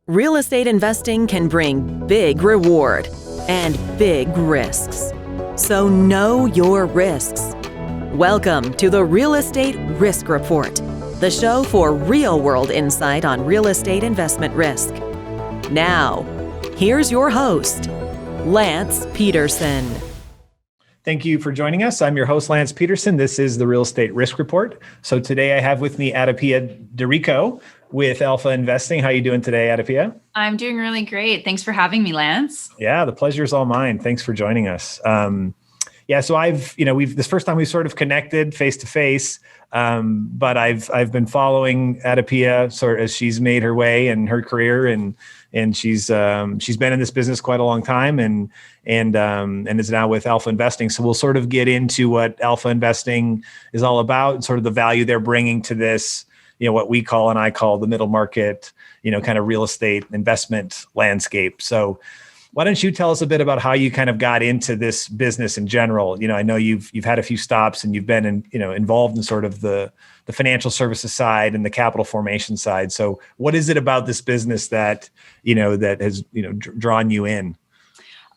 Real estate investing can bring big reward and big risks. So know your risks. Welcome to the Real Estate Risk Report, the show for real-world insight on real estate investment risk. Now, here's your host, Lance Pederson. Thank you for joining us. I'm your host, Lance Pederson. This is the Real Estate Risk Report. So today I have with me AdaPia Errico with Alpha Investing. How are you doing today, AdaPia? I'm doing really great. Thanks for having me, Lance. Yeah, the pleasure is all mine. Thanks for joining us. So this first time we sort of connected face to face, but I've been following AdaPia sort of as she's made her way in her career, and she's been in this business quite a long time, and is now with Alpha Investing. So we'll sort of get into what Alpha Investing is all about, and sort of the value they're bringing to this, what we call and I call the middle market, kind of real estate investment landscape. So why don't you tell us a bit about how you kind of got into this business in general? I know you've had a few stops and you've been involved in sort of the financial services side and the capital formation side. So what is it about this business that has drawn you in?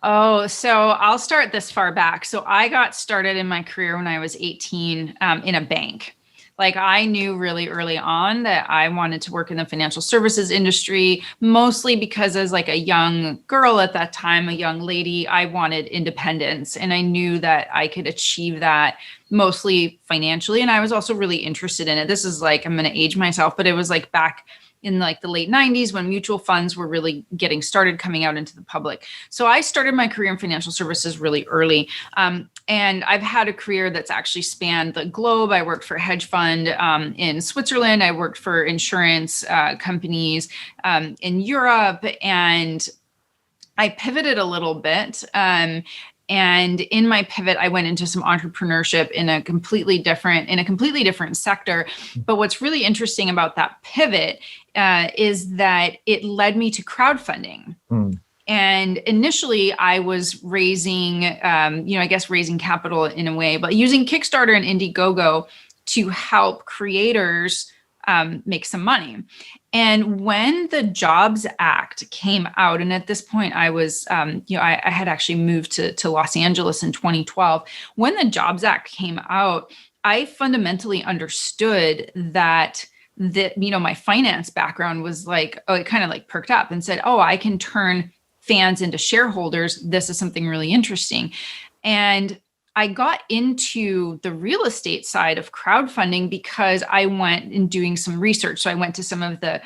Oh, so I'll start this far back. So I got started in my career when I was 18 in a bank. Like, I knew really early on that I wanted to work in the financial services industry, mostly because as like a young girl at that time, a young lady, I wanted independence. And I knew that I could achieve that mostly financially. And I was also really interested in it. This is like, I'm going to age myself, but it was like back in like the late 90s when mutual funds were really getting started coming out into the public. So I started my career in financial services really early. And I've had a career that's actually spanned the globe. I worked for a hedge fund in Switzerland. I worked for insurance companies in Europe, and I pivoted a little bit. And in my pivot, I went into some entrepreneurship in a completely different sector. But what's really interesting about that pivot is that it led me to crowdfunding. And initially I was raising capital in a way, but using Kickstarter and Indiegogo to help creators make some money. And when the Jobs Act came out, and at this point I was, I had actually moved to Los Angeles in 2012. When the Jobs Act came out, I fundamentally understood that my finance background was like, it kind of like perked up and said, I can turn fans into shareholders. This is something really interesting. And I got into the real estate side of crowdfunding because I went in doing some research. So I went to some of the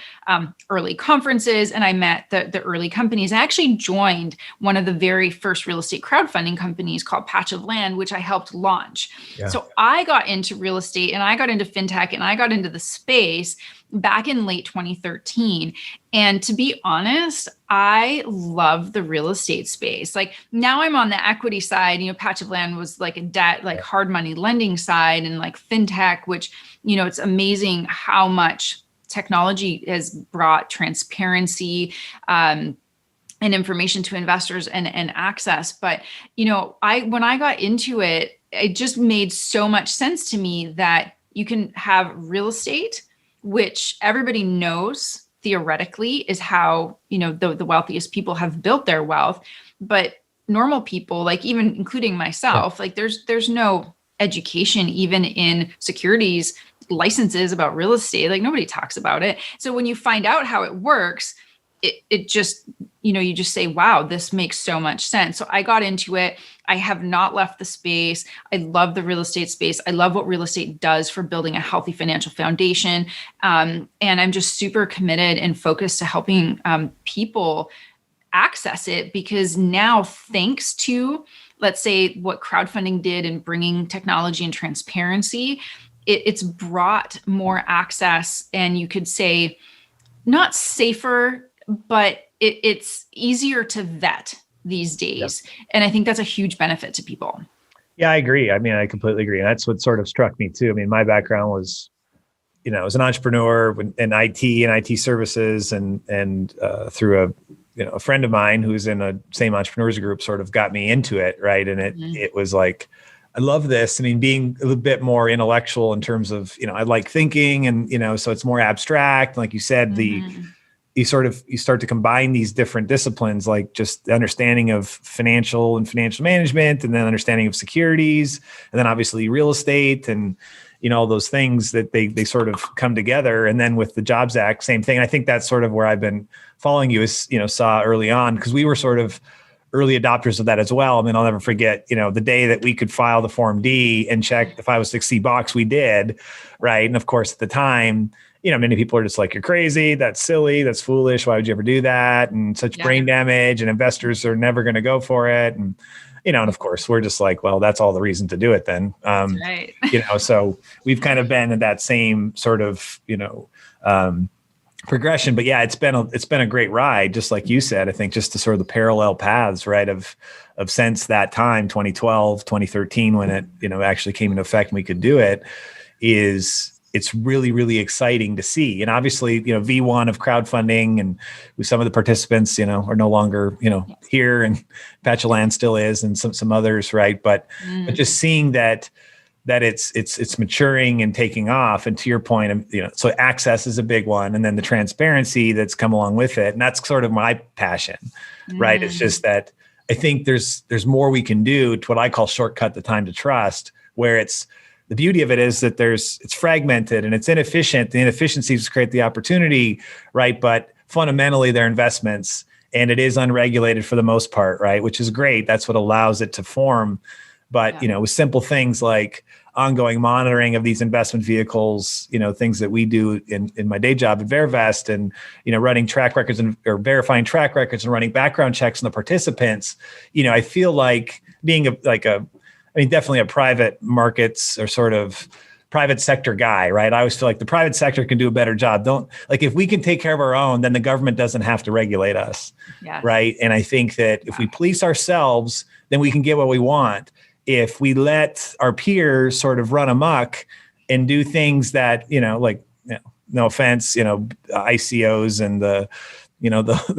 early conferences and I met the early companies. I actually joined one of the very first real estate crowdfunding companies called Patch of Land, which I helped launch. Yeah. So I got into real estate and I got into fintech and I got into the space back in late 2013. And to be honest, I love the real estate space. Like, now I'm on the equity side. Patch of Land was like a debt, like hard money lending side, and like fintech, which, it's amazing how much technology has brought transparency, and information to investors and access. But, when I got into it, it just made so much sense to me that you can have real estate, which everybody knows theoretically is how, the wealthiest people have built their wealth. But normal people, like even including myself, like there's no education even in securities licenses about real estate. Like, nobody talks about it. So when you find out how it works, it just, you just say, wow, this makes so much sense. So I got into it. I have not left the space. I love the real estate space. I love what real estate does for building a healthy financial foundation. And I'm just super committed and focused to helping people access it, because now, thanks to, let's say, what crowdfunding did in bringing technology and transparency, it's brought more access, and you could say not safer, but it's easier to vet these days. Yep. And I think that's a huge benefit to people. Yeah, I agree. I mean, I completely agree. And that's what sort of struck me too. I mean, my background was, as an entrepreneur in IT and IT services, and through a friend of mine who's in a same entrepreneurs group sort of got me into it. Right. And it was like, I love this. I mean, being a little bit more intellectual in terms of, I like thinking, and, so it's more abstract. Like you said, you start to combine these different disciplines, like just the understanding of financial management, and then understanding of securities, and then obviously real estate, and all those things that they sort of come together. And then with the Jobs Act, same thing. I think that's sort of where I've been following you, is saw early on, because we were sort of early adopters of that as well. I mean, I'll never forget, the day that we could file the Form D and check the 506c box, we did, right? And of course, at the time, many people are just like, you're crazy, that's silly, that's foolish, why would you ever do that? And such brain damage, and investors are never going to go for it. And, and of course, we're just like, well, that's all the reason to do it then. Right. So we've kind of been in that same sort of, progression. But yeah, it's been a great ride, just like you said. I think just the sort of the parallel paths, right, of since that time, 2012, 2013, when it, actually came into effect and we could do it, it's really, really exciting to see. And obviously, V1 of crowdfunding, and with some of the participants, are no longer, here, and Patchaland still is, and some others, right? But just seeing that it's maturing and taking off. And to your point, so access is a big one, and then the transparency that's come along with it. And that's sort of my passion, right? It's just that I think there's more we can do to what I call shortcut the time to trust, where the beauty of it is that it's fragmented and it's inefficient. The inefficiencies create the opportunity, right? But fundamentally, they're investments, and it is unregulated for the most part, right? Which is great. That's what allows it to form. But, with simple things like ongoing monitoring of these investment vehicles, things that we do in my day job at Verivest, and, running track records or verifying track records and running background checks on the participants, I feel like being definitely a private markets or sort of private sector guy, right? I always feel like the private sector can do a better job. If we can take care of our own, then the government doesn't have to regulate us, right? And I think that if we police ourselves, then we can get what we want. If we let our peers sort of run amok and do things that, no offense, ICOs and the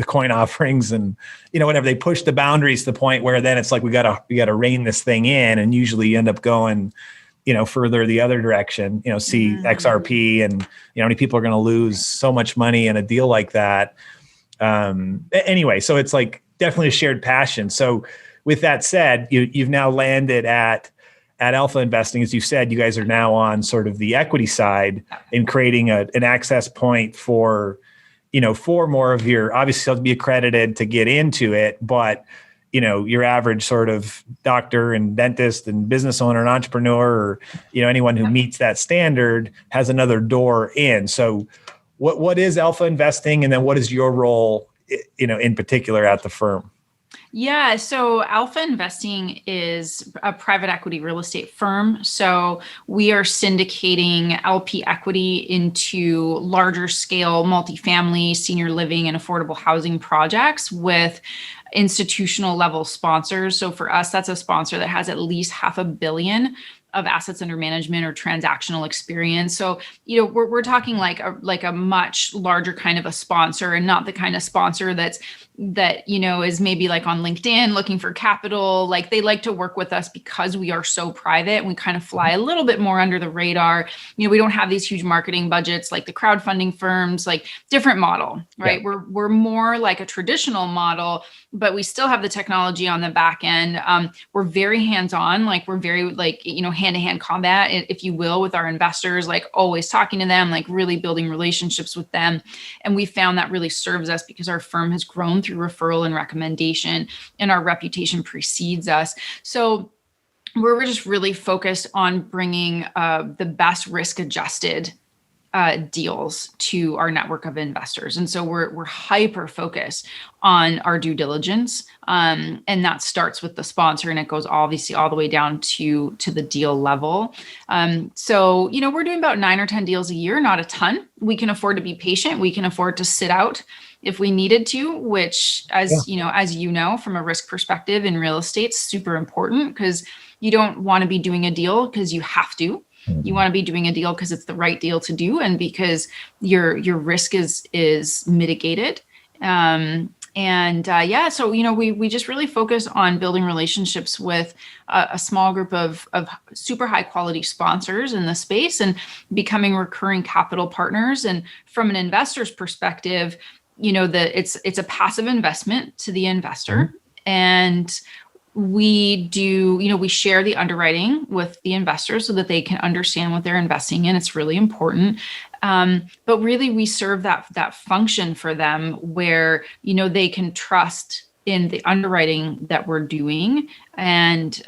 coin offerings and, whatever, they push the boundaries to the point where then it's like, we got to rein this thing in, and usually you end up going, further the other direction, see XRP, and, how many people are going to lose so much money in a deal like that. Anyway, so it's like definitely a shared passion. So with that said, you've now landed at Alpha Investing. As you said, you guys are now on sort of the equity side in creating an access point for more of your, obviously you have to be accredited to get into it, but your average sort of doctor and dentist and business owner and entrepreneur, or anyone who meets that standard has another door in. So what is Alpha Investing, and then what is your role in particular at the firm? Yeah, so Alpha Investing is a private equity real estate firm. So we are syndicating LP equity into larger scale multifamily, senior living, and affordable housing projects with institutional level sponsors. So for us, that's a sponsor that has at least $500 million of assets under management or transactional experience. So, we're talking like a much larger kind of a sponsor, and not the kind of sponsor that is maybe like on LinkedIn looking for capital. Like, they like to work with us because we are so private and we kind of fly a little bit more under the radar. We don't have these huge marketing budgets like the crowdfunding firms, like different model, right? Yeah. We're more like a traditional model, but we still have the technology on the back end. We're very hands-on, like we're very hand-to-hand combat, if you will, with our investors, like always talking to them, like really building relationships with them. And we found that really serves us because our firm has grown through referral and recommendation, and our reputation precedes us. So we're just really focused on bringing the best risk-adjusted deals to our network of investors. And so we're hyper focused on our due diligence. And that starts with the sponsor, and it goes obviously all the way down to the deal level. So, we're doing about 9 or 10 deals a year, not a ton. We can afford to be patient. We can afford to sit out if we needed to, which as from a risk perspective in real estate, super important, because you don't want to be doing a deal because you have to. You want to be doing a deal because it's the right deal to do, and because your risk is mitigated. So we just really focus on building relationships with a small group of super high quality sponsors in the space, and becoming recurring capital partners. And from an investor's perspective, it's a passive investment to the investor. And we we share the underwriting with the investors so that they can understand what they're investing in. It's really important. But really we serve that function for them where, they can trust in the underwriting that we're doing and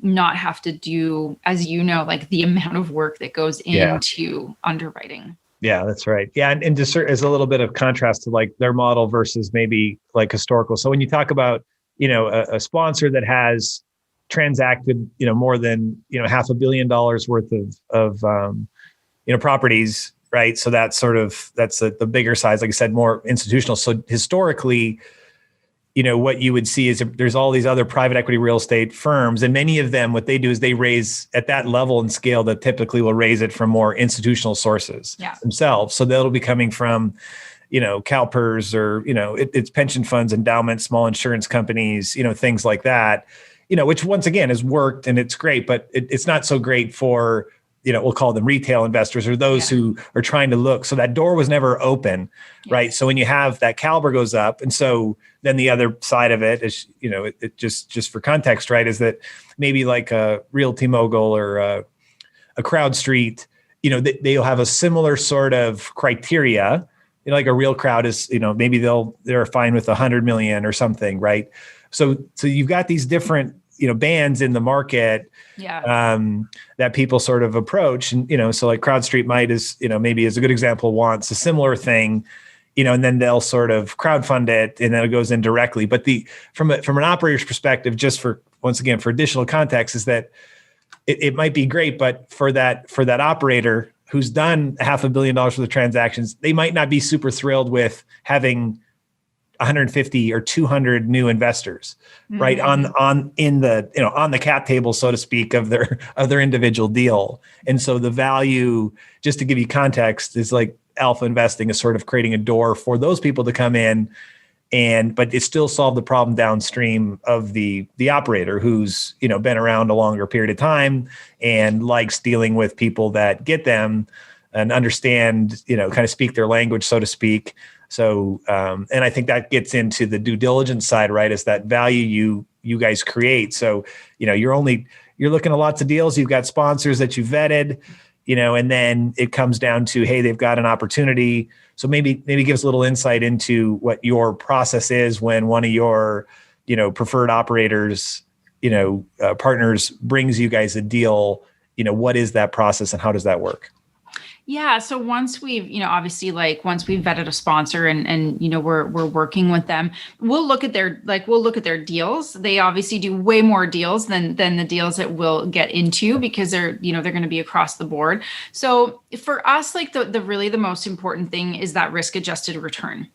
not have to do, as like the amount of work that goes into underwriting. Yeah, that's right. Yeah. And just as a little bit of contrast to like their model versus maybe like historical. So when you talk about, a sponsor that has transacted, more than, $500 million worth of properties, right? So that's the bigger size, like I said, more institutional. So historically, what you would see is there's all these other private equity real estate firms, and many of them, what they do is they raise at that level and scale that typically will raise it from more institutional sources themselves. So they'll be coming from, CalPERS or, it's pension funds, endowments, small insurance companies, things like that, which once again has worked and it's great, but it's not so great for, we'll call them retail investors or those who are trying to look. So that door was never open, right? So when you have that caliber goes up, and so then the other side of it is, it just for context, right, is that maybe like a Realty Mogul or a CrowdStreet, they'll have a similar sort of criteria. Like a Real Crowd is, maybe they're fine with 100 million or something, right? So you've got these different, bands in the market that people sort of approach. And, so like CrowdStreet might is, maybe as a good example, wants a similar thing, and then they'll sort of crowdfund it and then it goes in directly. But from an operator's perspective, just for, once again, for additional context, is that it might be great, but for that operator who's done $500 million worth of transactions, they might not be super thrilled with having 150 or 200 new investors, right? On the cap table, so to speak, of their individual deal. And so the value, just to give you context, is like alpha investing is sort of creating a door for those people to come in but it still solved the problem downstream of the operator who's, been around a longer period of time and likes dealing with people that get them and understand, kind of speak their language, so to speak. So, and I think that gets into the due diligence side, right? Is that value you guys create. So, you're looking at lots of deals. You've got sponsors that you vetted, and then it comes down to, hey, they've got an opportunity. So maybe give us a little insight into what your process is when one of your, preferred operators, partners brings you guys a deal. What is that process and how does that work? Yeah. So once we've, obviously once we've vetted a sponsor and we're working with them, we'll look at their deals. They obviously do way more deals than the deals that we'll get into because they're going to be across the board. So for us, the most important thing is that risk adjusted return.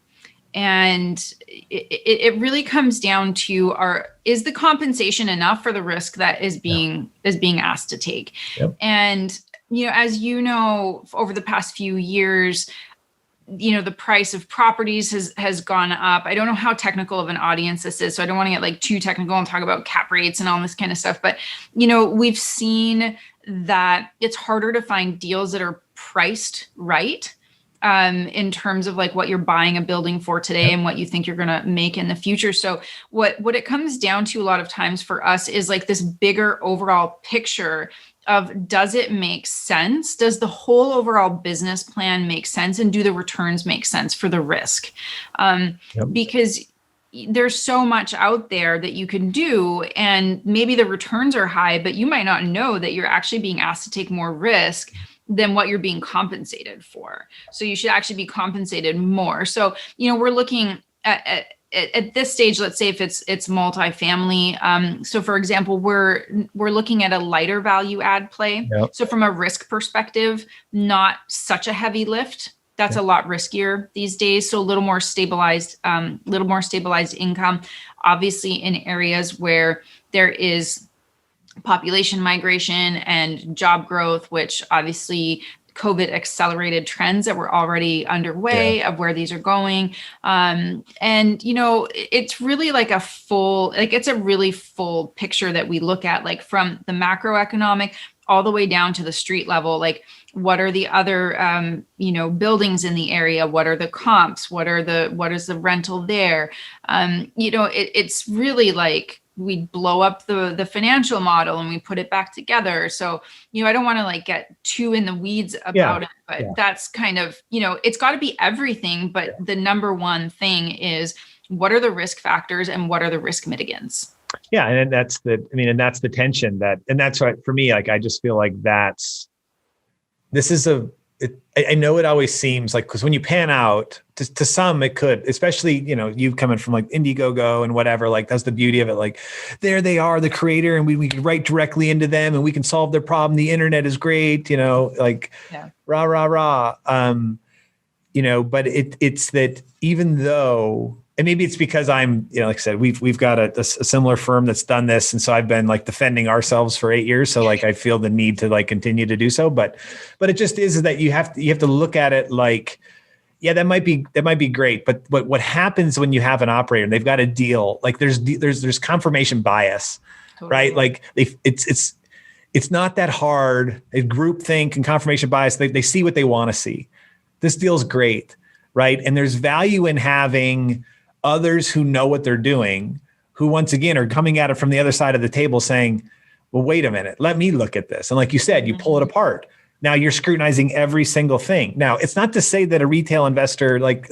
And it really comes down to is the compensation enough for the risk that is being asked to take? Yep. And as over the past few years, the price of properties has gone up. I don't know how technical of an audience this is, so I don't want to get too technical and talk about cap rates and all this kind of stuff. But, we've seen that it's harder to find deals that are priced right in terms of what you're buying a building for today and what you think you're going to make in the future. So what it comes down to a lot of times for us is this bigger overall picture of, does it make sense? Does the whole overall business plan make sense? And do the returns make sense for the risk? Because there's so much out there that you can do, and maybe the returns are high, but you might not know that you're actually being asked to take more risk than what you're being compensated for. So you should actually be compensated more. So, we're looking at this stage, let's say if it's multifamily. So for example, we're looking at a lighter value add play. Yep. So from a risk perspective, not such a heavy lift. That's a lot riskier these days. So a little more stabilized income, obviously in areas where there is population migration and job growth, which obviously COVID accelerated trends that were already underway of where these are going. And, it's really it's a really full picture that we look at, from the macroeconomic all the way down to the street level. Like, what are the other, buildings in the area? What are the comps? What is the rental there? It's really like, we blow up the financial model and we put it back together. So, I don't want to like get too in the weeds about it, but that's kind of, it's got to be everything. But the number one thing is, what are the risk factors and what are the risk mitigants? Yeah. And that's the tension and that's what, for me, like, I just feel like I know it always seems like, because when you pan out to some, it could, especially, you coming from like Indiegogo and whatever, like that's the beauty of it. Like, there they are, the creator, and we can write directly into them and we can solve their problem. The internet is great, rah, rah, rah. But it's that, even though, and maybe it's because I'm, like I said, we've got a similar firm that's done this. And so I've been like defending ourselves for 8 years. So like, I feel the need to like continue to do so, but it just is that you have to look at it like, yeah, that might be great. But what happens when you have an operator and they've got a deal, like there's confirmation bias, totally. Right? Like it's not that hard. A groupthink and confirmation bias, they see what they want to see. This deal's great, right? And there's value in having others who know what they're doing, who once again are coming at it from the other side of the table saying, well, wait a minute, let me look at this. And like you said, you pull it apart. Now you're scrutinizing every single thing. Now, it's not to say that a retail investor, like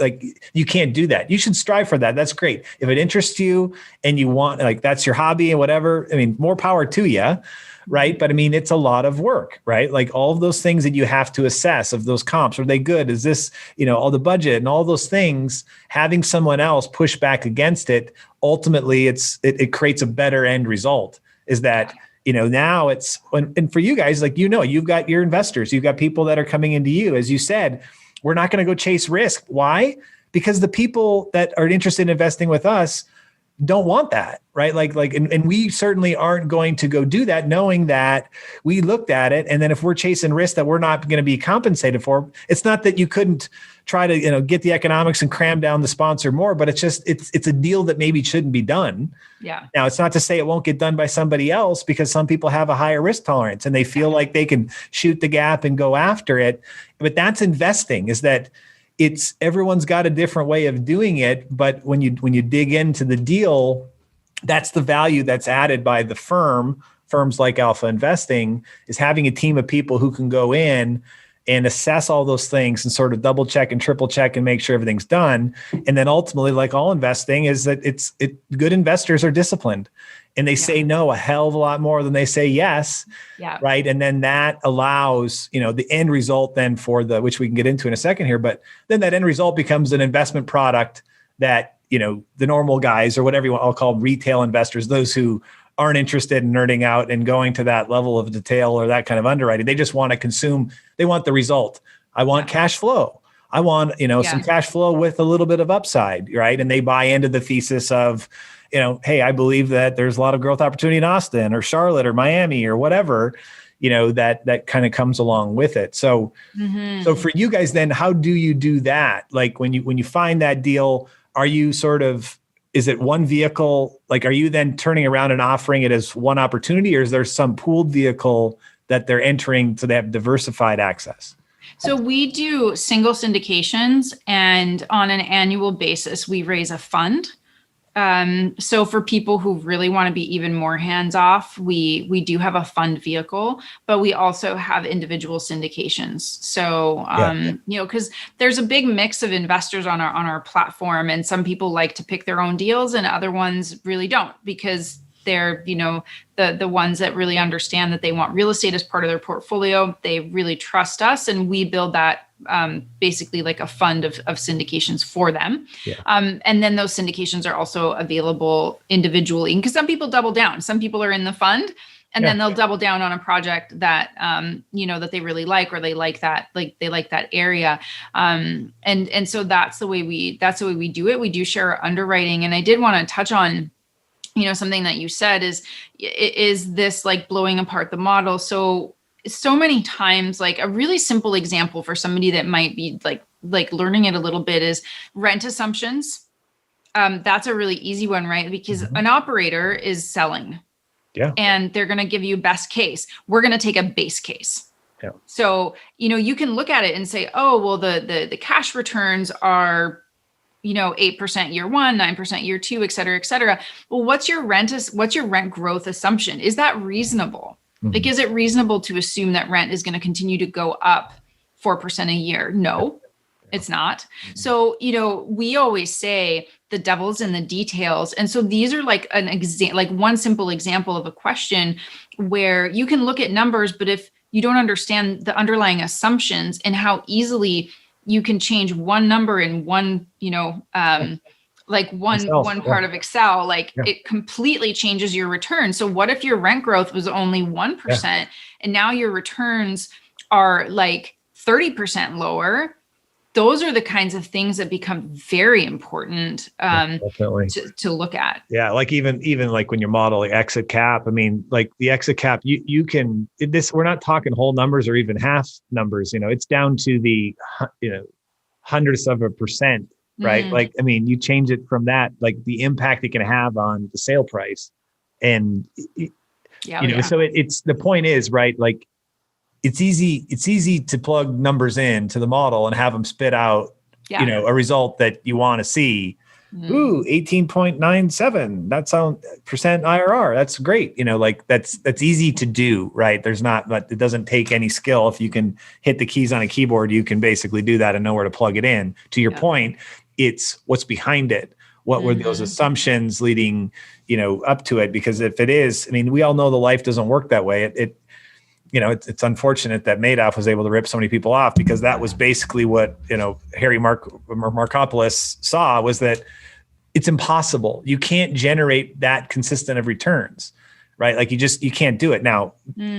you can't do that. You should strive for that. That's great. If it interests you and you want, like, that's your hobby and whatever, more power to you. Right. But it's a lot of work, right? Like all of those things that you have to assess of those comps. Are they good? Is this, all the budget and all those things, having someone else push back against it, ultimately it creates a better end result. Is that, now it's, and for you guys, like, you've got your investors, you've got people that are coming into you. As you said, we're not going to go chase risk. Why? Because the people that are interested in investing with us don't want that, right? And we certainly aren't going to go do that, knowing that we looked at it. And then if we're chasing risk that we're not going to be compensated for, it's not that you couldn't try to, get the economics and cram down the sponsor more, but it's just, it's a deal that maybe shouldn't be done. Yeah. Now, it's not to say it won't get done by somebody else, because some people have a higher risk tolerance and they feel like they can shoot the gap and go after it. But that's investing, is that everyone's got a different way of doing it. But when you dig into the deal, that's the value that's added by the firms like Alpha Investing, is having a team of people who can go in and assess all those things and sort of double check and triple check and make sure everything's done. And then ultimately, like all investing, is that good investors are disciplined. And they say no a hell of a lot more than they say yes. Yeah. Right. And then that allows, the end result then which we can get into in a second here, but then that end result becomes an investment product that, the normal guys, or whatever I'll call retail investors, those who aren't interested in nerding out and going to that level of detail or that kind of underwriting. They just want to consume. They want the result. I want cash flow. I want, some cash flow with a little bit of upside. Right. And they buy into the thesis of, hey, I believe that there's a lot of growth opportunity in Austin or Charlotte or Miami or whatever, that kind of comes along with it. So, So for you guys, then how do you do that? Like when you find that deal, are you is it one vehicle? Like, are you then turning around and offering it as one opportunity, or is there some pooled vehicle that they're entering so they have diversified access? So we do single syndications, and on an annual basis, we raise a fund. So for people who really want to be even more hands-off, we do have a fund vehicle, but we also have individual syndications. So, because there's a big mix of investors on our platform, and some people like to pick their own deals and other ones really don't, because they're, the ones that really understand that they want real estate as part of their portfolio. They really trust us, and we build that basically like a fund of syndications for them. Yeah. And then those syndications are also available individually, because some people double down. Some people are in the fund, and then they'll double down on a project that, that they really like, or they like that area. And so that's the way we do it. We do share our underwriting. And I did want to touch on, something that you said is this like blowing apart the model. So many times, like a really simple example for somebody that might be like learning it a little bit is rent assumptions. That's a really easy one, right? Because an operator is selling. Yeah. And they're going to give you best case. We're going to take a base case. Yeah. So, you can look at it and say, oh, well, the cash returns are, 8% year one, 9% year two, et cetera, et cetera. Well, what's your rent growth assumption? Is that reasonable? Mm-hmm. Like, is it reasonable to assume that rent is going to continue to go up 4% a year? No, it's not. Mm-hmm. So, we always say the devil's in the details. And so these are like like one simple example of a question where you can look at numbers, but if you don't understand the underlying assumptions and how easily you can change one number in one, like one part of Excel, it completely changes your return. So what if your rent growth was only 1% and now your returns are like 30% lower? Those are the kinds of things that become very important to look at. Yeah, like even like when you're modeling exit cap, I mean, like the exit cap, you can we're not talking whole numbers or even half numbers. It's down to the hundredths of a percent, right? Mm-hmm. Like, I mean, you change it from that, like the impact it can have on the sale price, and so it's the point is, right? Like, it's easy to plug numbers in to the model and have them spit out, a result that you want to see. Mm. Ooh, 18.97. That sounds percent IRR. That's great. That's easy to do, right? But it doesn't take any skill. If you can hit the keys on a keyboard, you can basically do that and know where to plug it in. To your point, it's what's behind it. What were those assumptions leading, up to it? Because if it is, I mean, we all know the life doesn't work that way. It's unfortunate that Madoff was able to rip so many people off, because that was basically what, Harry Markopoulos saw, was that it's impossible. You can't generate that consistent of returns, right? Like you can't do it. Now,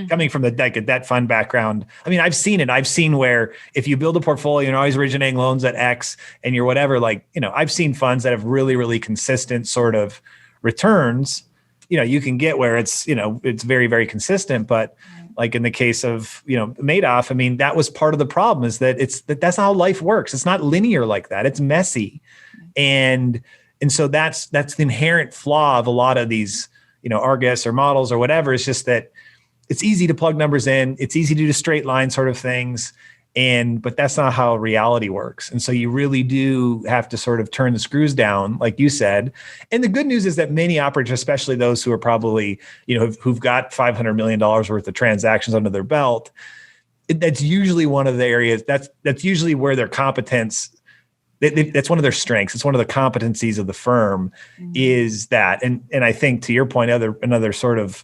coming from a debt fund background, I mean, I've seen it. I've seen where if you build a portfolio and always originating loans at X and you're whatever, I've seen funds that have really, really consistent sort of returns. You can get where it's very, very consistent, but like in the case of, Madoff, I mean, that was part of the problem, is that that's not how life works. It's not linear like that. It's messy. And so that's the inherent flaw of a lot of these, Argus or models or whatever. It's just that it's easy to plug numbers in. It's easy to do straight line sort of things. But that's not how reality works. And so you really do have to sort of turn the screws down, like you said. And the good news is that many operators, especially those who are probably, who've got $500 million worth of transactions under their belt, that's usually one of the areas, that's usually where their competence, that's one of their strengths. It's one of the competencies of the firm, is that. And I think, to your point, another sort of,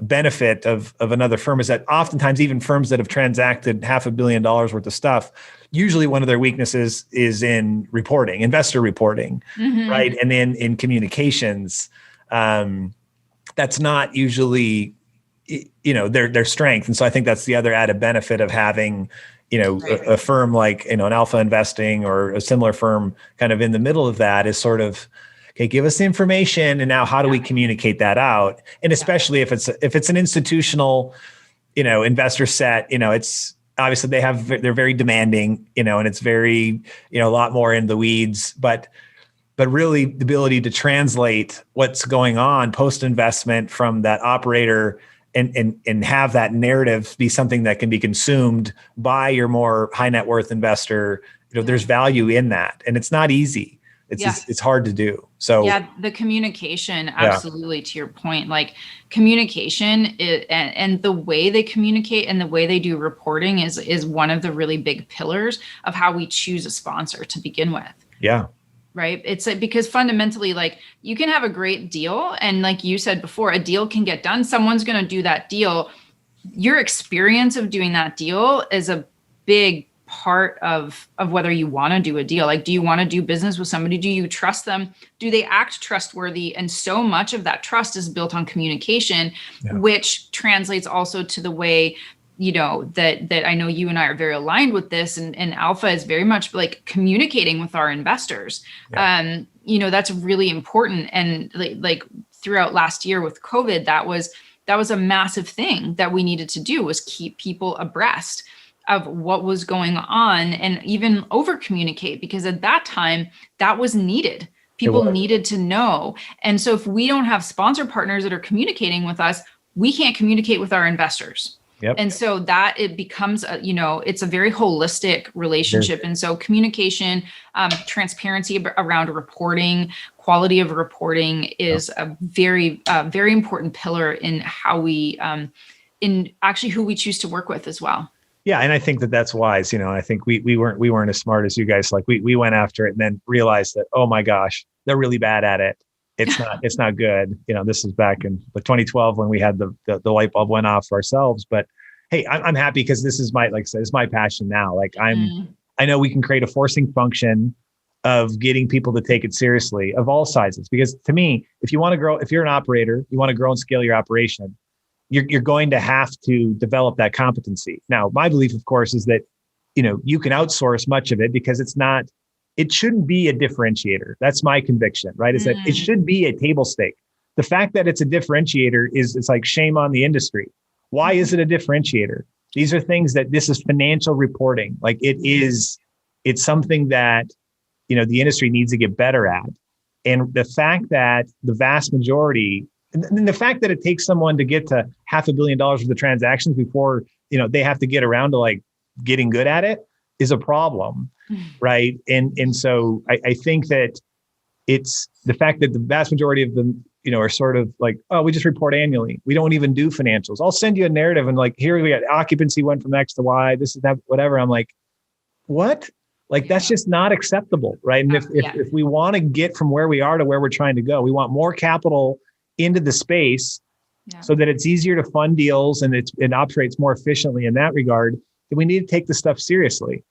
benefit of another firm is that oftentimes even firms that have transacted $500 million worth of stuff, usually one of their weaknesses is in reporting, investor reporting, right? And then in communications, that's not usually, their strength. And so I think that's the other added benefit of having, a firm like, an Alpha Investing or a similar firm kind of in the middle of that, is sort of, okay, give us the information, and now how do we communicate that out? And especially if it's an institutional, investor set, it's obviously they're very demanding, and it's very, a lot more in the weeds, but really the ability to translate what's going on post-investment from that operator and have that narrative be something that can be consumed by your more high net worth investor, there's value in that, and it's not easy. It's hard to do. So the communication, absolutely, to your point, like communication and the way they communicate and the way they do reporting is one of the really big pillars of how we choose a sponsor to begin with. Yeah. Right. It's like, because fundamentally, like, you can have a great deal, and like you said before, a deal can get done. Someone's going to do that deal. Your experience of doing that deal is a big part of whether you want to do a deal. Like, do you want to do business with somebody? Do you trust them? Do they act trustworthy? And so much of that trust is built on communication, which translates also to the way, that I know you and I are very aligned with this, and Alpha is very much like communicating with our investors. That's really important. And like throughout last year with COVID, that was a massive thing that we needed to do, was keep people abreast of what was going on, and even over communicate, because at that time that was needed. People needed to know. And so if we don't have sponsor partners that are communicating with us, we can't communicate with our investors. Yep. And so that it becomes, it's a very holistic relationship. And so communication, transparency around reporting, quality of reporting is a very, very important pillar in how we, in actually who we choose to work with as well. Yeah. And I think that that's wise. I think we weren't as smart as you guys. Like we went after it and then realized that, oh my gosh, they're really bad at it. It's not good. This is back in 2012 when we had the light bulb went off for ourselves. But hey, I'm happy because this is like I said, it's my passion now. Like I know we can create a forcing function of getting people to take it seriously of all sizes. Because to me, if you want to grow, if you're an operator, you want to grow and scale your operation, you're going to have to develop that competency. Now, my belief, of course, is that, you can outsource much of it because it shouldn't be a differentiator. That's my conviction, right? Is that it should be a table stake. The fact that it's a differentiator it's like shame on the industry. Why is it a differentiator? These are things this is financial reporting. Like it's something that, the industry needs to get better at. And the fact that the vast majority, and the fact that it takes someone to get to $500 million worth of transactions before, they have to get around to like getting good at it is a problem. Right. And so I think that it's the fact that the vast majority of them, are sort of like, oh, we just report annually. We don't even do financials. I'll send you a narrative and like, here we got occupancy went from X to Y. This is that, whatever. I'm like, what? Like, that's just not acceptable. Right. And if we want to get from where we are to where we're trying to go, we want more capital into the space so that it's easier to fund deals and it operates more efficiently in that regard, then we need to take this stuff seriously.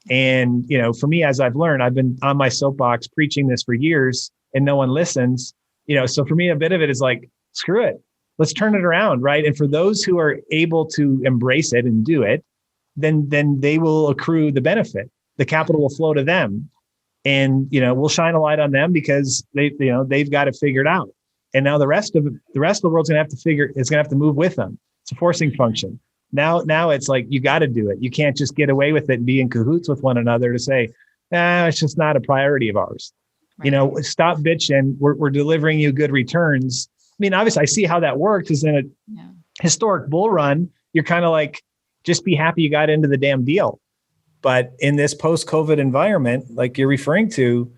And, for me, as I've learned, I've been on my soapbox preaching this for years and no one listens, so for me, a bit of it is like, screw it, let's turn it around. Right. And for those who are able to embrace it and do it, then they will accrue the benefit. The capital will flow to them and, we'll shine a light on them because they've got it figured out. And now the rest of the world's going to have to move with them. It's a forcing function. Now it's like, you got to do it. You can't just get away with it and be in cahoots with one another to say, it's just not a priority of ours. Right. Stop bitching. We're delivering you good returns. I mean, obviously I see how that works is in a historic bull run. You're kind of like, just be happy you got into the damn deal. But in this post-COVID environment, like you're referring to,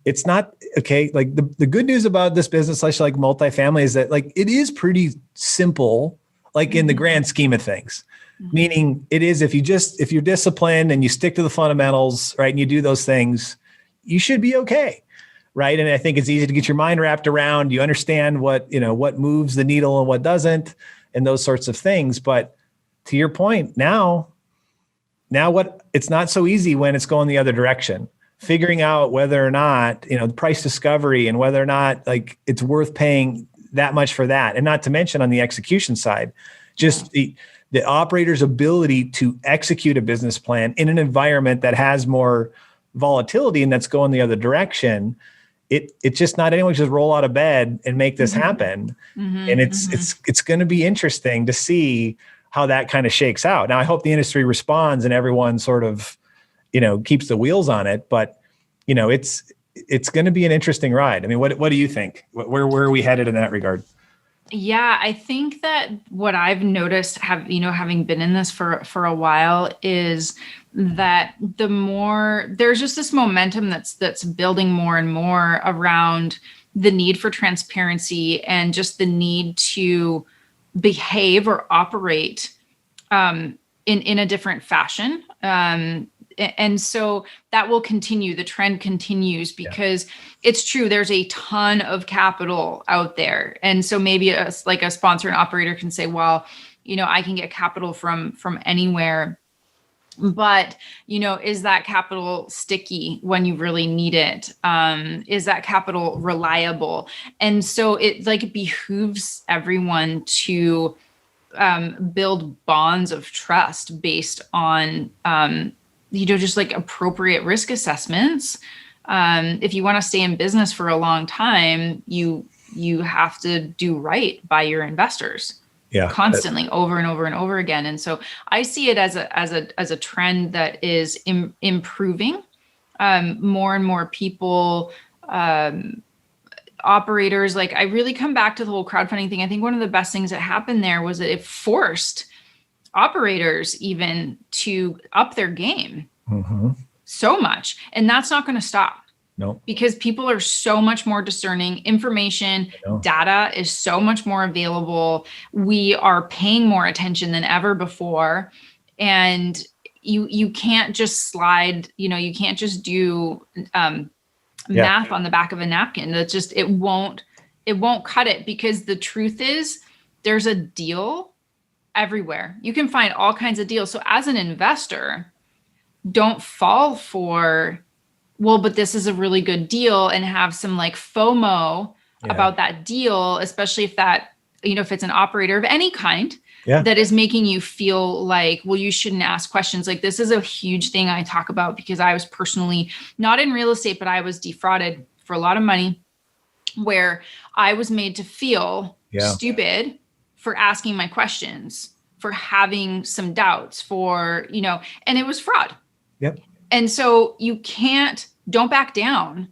it's not okay. Like the good news about this business, like multifamily, is that like it is pretty simple, like in the grand scheme of things. Meaning it is if you're disciplined and you stick to the fundamentals, right, and you do those things, you should be okay. Right. And I think it's easy to get your mind wrapped around. You understand what moves the needle and what doesn't, and those sorts of things. But to your point, now it's not so easy when it's going the other direction. Figuring out whether or not, the price discovery and whether or not like it's worth paying that much for that. And not to mention on the execution side, just the operator's ability to execute a business plan in an environment that has more volatility and that's going the other direction. It's just not anyone just roll out of bed and make this happen. And it's going to be interesting to see how that kind of shakes out. Now, I hope the industry responds and everyone sort of, keeps the wheels on it, but it's going to be an interesting ride. I mean, what do you think? Where are we headed in that regard? Yeah, I think that what I've noticed having been in this for a while is that the more there's just this momentum that's building more and more around the need for transparency and just the need to behave or operate in a different fashion. And so that will continue. The trend continues because it's true. There's a ton of capital out there. And so maybe a sponsor and operator can say, well, I can get capital from anywhere. But, is that capital sticky when you really need it? Is that capital reliable? And so it behooves everyone to build bonds of trust based on just like appropriate risk assessments. If you want to stay in business for a long time, you have to do right by your investors constantly over and over and over again. And so I see it as a trend that is improving. More and more people operators. Like, I really come back to the whole crowdfunding thing. I think one of the best things that happened there was that it forced operators even to up their game so much. And that's not going to stop. No. Because people are so much more discerning. Information, data is so much more available. We are paying more attention than ever before. And you can't just slide, you can't just do math on the back of a napkin. That's just, it won't cut it, because the truth is there's a deal everywhere. You can find all kinds of deals. So as an investor, don't fall for, well, but this is a really good deal, and have some like FOMO about that deal, especially if that, if it's an operator of any kind that is making you feel like, well, you shouldn't ask questions. Like, this is a huge thing I talk about, because I was personally not in real estate, but I was defrauded for a lot of money, where I was made to feel stupid for asking my questions, for having some doubts, for, and it was fraud. Yep. And so don't back down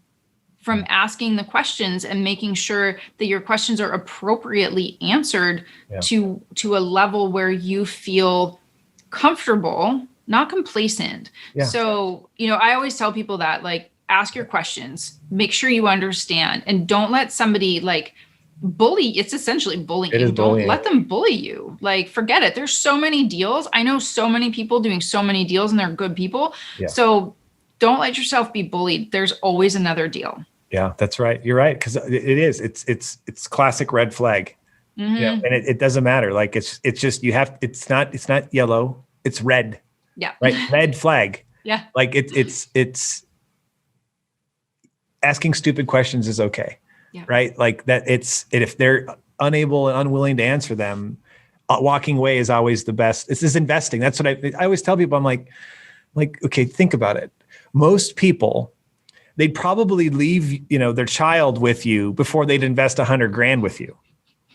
from asking the questions and making sure that your questions are appropriately answered to a level where you feel comfortable, not complacent. Yeah. So, I always tell people that, like, ask your questions, make sure you understand, and don't let somebody like bully. It's essentially bullying. It is bullying. Don't let them bully you. Like, forget it. There's so many deals. I know so many people doing so many deals, and they're good people. Yeah. So don't let yourself be bullied. There's always another deal. Yeah, that's right. You're right. Cause it's classic red flag. And it doesn't matter. Like, it's just, it's not yellow, it's red. Yeah. Right. Red flag. Yeah. Like it's asking stupid questions is okay. Yeah. Right. Like that, if they're unable and unwilling to answer them, walking away is always the best. This is investing. That's what I always tell people. I'm like, okay, think about it. Most people, they'd probably leave, their child with you before they'd invest $100,000 with you.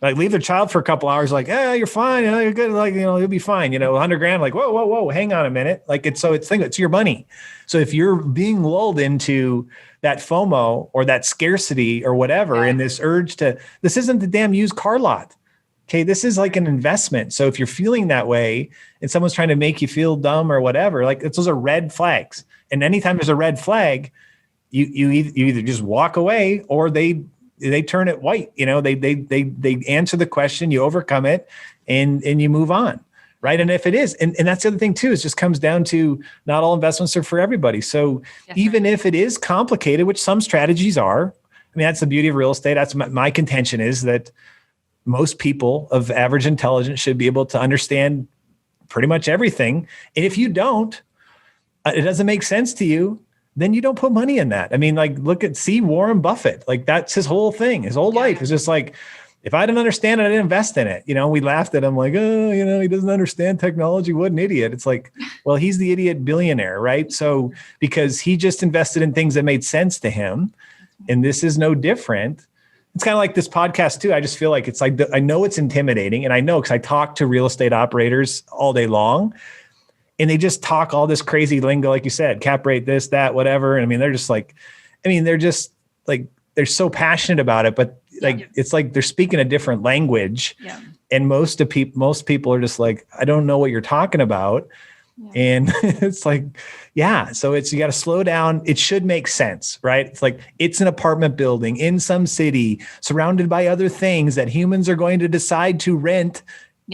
Like, leave their child for a couple hours, like, you're fine. You're good. Like, you'll be fine. $100,000, like, whoa, hang on a minute. Like, it's your money. So if you're being lulled into that FOMO or that scarcity or whatever, and this urge this isn't the damn used car lot. Okay. This is like an investment. So if you're feeling that way and someone's trying to make you feel dumb or whatever, like, those are red flags. And anytime there's a red flag, you either just walk away, or they turn it white. They answer the question, you overcome it, and you move on. Right. And if it is, and that's the other thing too, is just comes down to, not all investments are for everybody. So even if it is complicated, which some strategies are, I mean, that's the beauty of real estate. That's my contention, is that most people of average intelligence should be able to understand pretty much everything. And if you don't, it doesn't make sense to you, then you don't put money in that. I mean, like, see Warren Buffett. Like, that's his whole thing. His whole life is just like, if I didn't understand it, I didn't invest in it. We laughed at him like, he doesn't understand technology. What an idiot. It's like, well, he's the idiot billionaire, right? So, because he just invested in things that made sense to him. And this is no different. It's kind of like this podcast too. I just feel like it's like, I know it's intimidating, and I know, because I talk to real estate operators all day long, and they just talk all this crazy lingo, like you said, cap rate, this, that, whatever. And I mean, they're just like, they're so passionate about it, but it's like they're speaking a different language. Yeah. And most people are just like, I don't know what you're talking about. Yeah. And it's like, so you got to slow down. It should make sense, right? It's like, it's an apartment building in some city surrounded by other things that humans are going to decide to rent,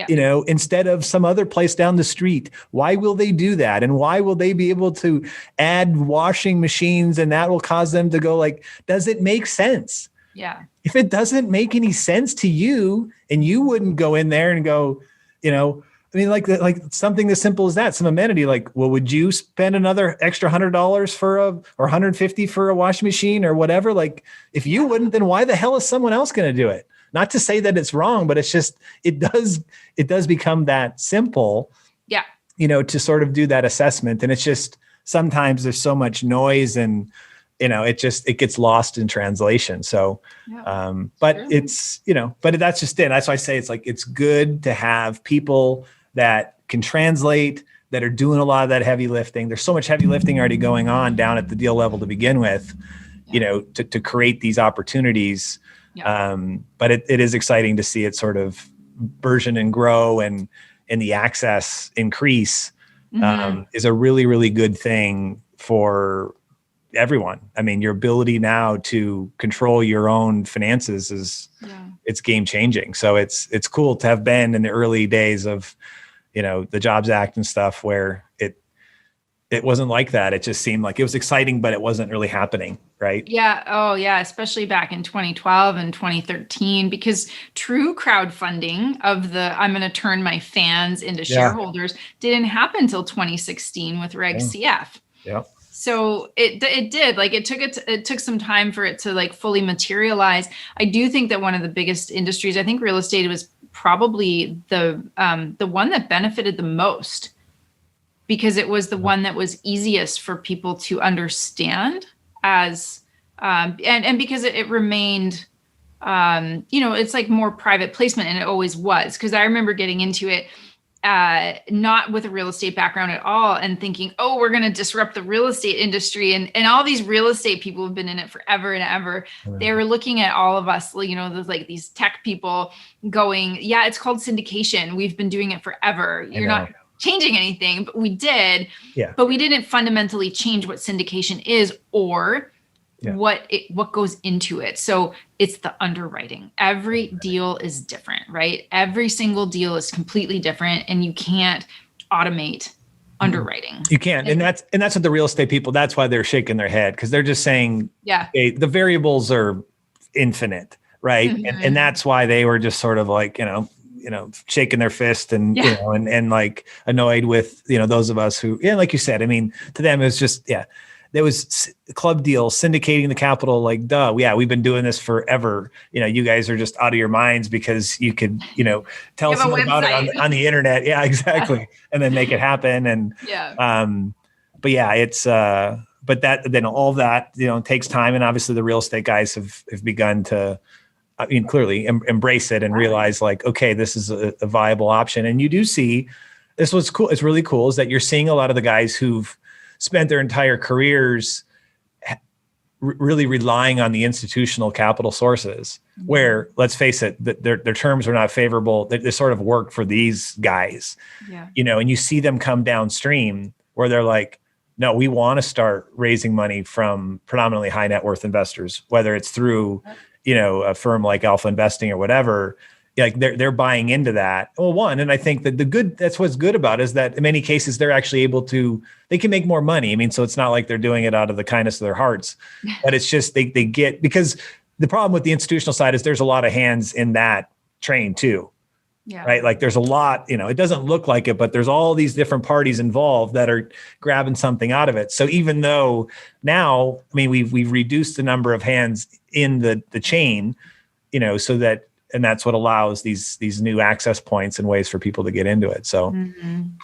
instead of some other place down the street. Why will they do that? And why will they be able to add washing machines, and that will cause them to go, like, does it make sense? Yeah. If it doesn't make any sense to you, and you wouldn't go in there and go, I mean, like something as simple as that, some amenity, like, well, would you spend another extra $100 or $150 for a washing machine or whatever? Like, if you wouldn't, then why the hell is someone else going to do it? Not to say that it's wrong, but it's just, it does become that simple, to sort of do that assessment. And it's just, sometimes there's so much noise, and, it gets lost in translation. So, but it's, but that's just it. That's why I say it's like, it's good to have people that can translate, that are doing a lot of that heavy lifting. There's so much heavy lifting already going on down at the deal level to begin with. to create these opportunities. But it is exciting to see it sort of burgeon and grow and the access increase is a really, really good thing for everyone. I mean, your ability now to control your own finances it's game changing. So it's cool to have been in the early days of, the Jobs Act and stuff where it wasn't like that. It just seemed like it was exciting, but it wasn't really happening. Right. Yeah. Oh yeah. Especially back in 2012 and 2013, because true crowdfunding of I'm going to turn my fans into shareholders didn't happen until 2016 with Reg CF. Yeah. So it did, like, it took some time for it to like fully materialize. I do think that one of the biggest industries, I think real estate was probably the one that benefited the most, because it was the one that was easiest for people to understand as, and because it remained, it's like more private placement, and it always was. Because I remember getting into it, not with a real estate background at all, and thinking, oh, we're going to disrupt the real estate industry. And all these real estate people have been in it forever and ever. Right. They were looking at all of us, like these tech people going, yeah, it's called syndication. We've been doing it forever. You're not changing anything, but we did. Yeah. But we didn't fundamentally change what syndication is or what goes into it. So it's the underwriting. Every deal is different, right? Every single deal is completely different, and you can't automate underwriting. You can't. And that's what the real estate people, that's why they're shaking their head, because they're just saying, hey, the variables are infinite, right? Mm-hmm. And that's why they were just sort of like, shaking their fist and, and like annoyed with, those of us who, like you said, I mean, to them, it was just, there was club deals, syndicating the capital, like, duh. Yeah, we've been doing this forever. You guys are just out of your minds because you could, tell someone about it on the internet. Yeah, exactly. And then make it happen. And, but yeah, it's, but then all that, takes time. And obviously the real estate guys have begun to, clearly embrace it and realize, like, okay, this is a viable option. And you do see, this was cool. It's really cool is that you're seeing a lot of the guys who've spent their entire careers really relying on the institutional capital sources, where, let's face it, their terms are not favorable. They sort of work for these guys, and you see them come downstream where they're like, no, we want to start raising money from predominantly high net worth investors, whether it's through, a firm like Alpha Investing or whatever. Like they're buying into that. Well, and I think that that's what's good about it, is that in many cases they're actually they can make more money. I mean, so it's not like they're doing it out of the kindness of their hearts, but it's just they get, because the problem with the institutional side is there's a lot of hands in that train too. Yeah. Right. Like there's a lot, it doesn't look like it, but there's all these different parties involved that are grabbing something out of it. So even though now, I mean, we've reduced the number of hands in the chain, so that, and that's what allows these new access points and ways for people to get into it. So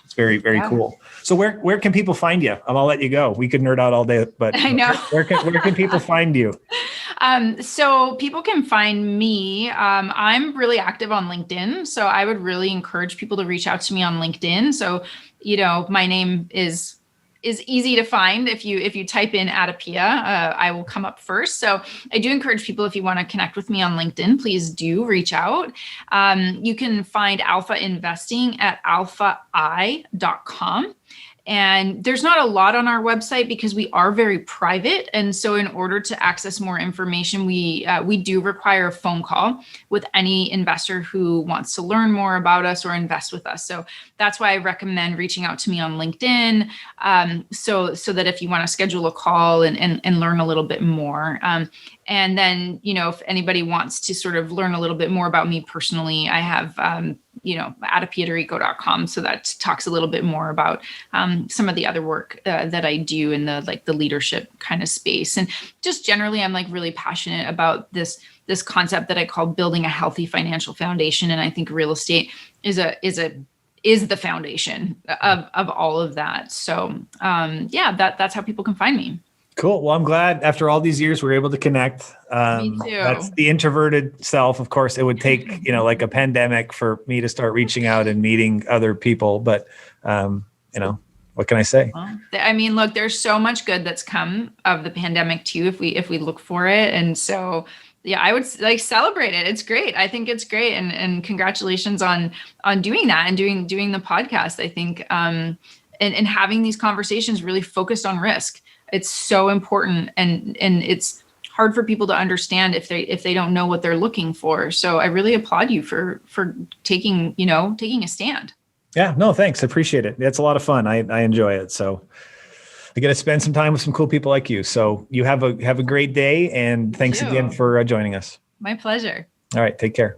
it's very, very cool. So where can people find you? I'll let you go. We could nerd out all day, but I know. where can people find you? So people can find me. I'm really active on LinkedIn. So I would really encourage people to reach out to me on LinkedIn. So, my name is easy to find. If you type in AdaPia, I will come up first. So I do encourage people, if you want to connect with me on LinkedIn, please do reach out. You can find Alpha Investing at alphai.com. And there's not a lot on our website because we are very private. And so in order to access more information, we do require a phone call with any investor who wants to learn more about us or invest with us. So that's why I recommend reaching out to me on LinkedIn, so that if you want to schedule a call and learn a little bit more. And then, if anybody wants to sort of learn a little bit more about me personally, I have, AdaPia.com. So that talks a little bit more about some of the other work that I do in the leadership kind of space. And just generally, I'm like really passionate about this concept that I call building a healthy financial foundation. And I think real estate is the foundation of all of that. So that's how people can find me. Cool. Well, I'm glad after all these years, we're able to connect. Me too. That's the introverted self. Of course, it would take, like a pandemic for me to start reaching out and meeting other people. But, what can I say? Well, I mean, look, there's so much good that's come of the pandemic too, if we look for it. And so, yeah, I would like celebrate it. It's great. I think it's great. And congratulations on doing that and doing the podcast. I think, and having these conversations really focused on risk. It's so important. And it's hard for people to understand if they don't know what they're looking for. So I really applaud you for taking a stand. Yeah, no, thanks. I appreciate it. It's a lot of fun. I enjoy it. So I get to spend some time with some cool people like you. So you have a great day, and thanks again for joining us. My pleasure. All right. Take care.